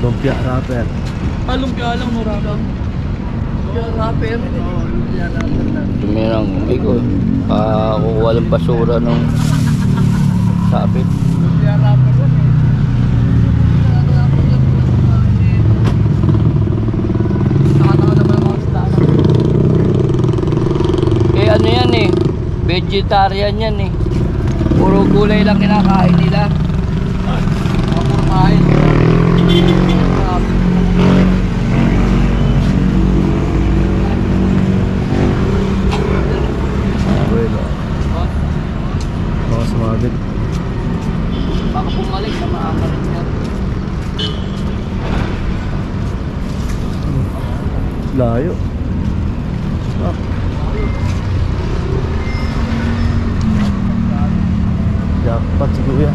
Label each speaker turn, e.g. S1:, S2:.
S1: Lumpia wrapper.
S2: Lumpia lang, mura lang. Lumpia wrapper. Oo, lumpia wrapper lang.
S3: Tumirang iko. Kukuha ng basura ng sabi.
S2: Lumpia wrapper lang eh. Nakatawa naman mga isda.
S3: Eh ano yan eh, vegetarian yan eh. Puro gulay lang kinakain nila.
S2: Puro kain.
S1: Bueno. Baka sumabit.
S3: Baka bumalik na maakalit yan.
S1: Layo. Jackpot si Kuya.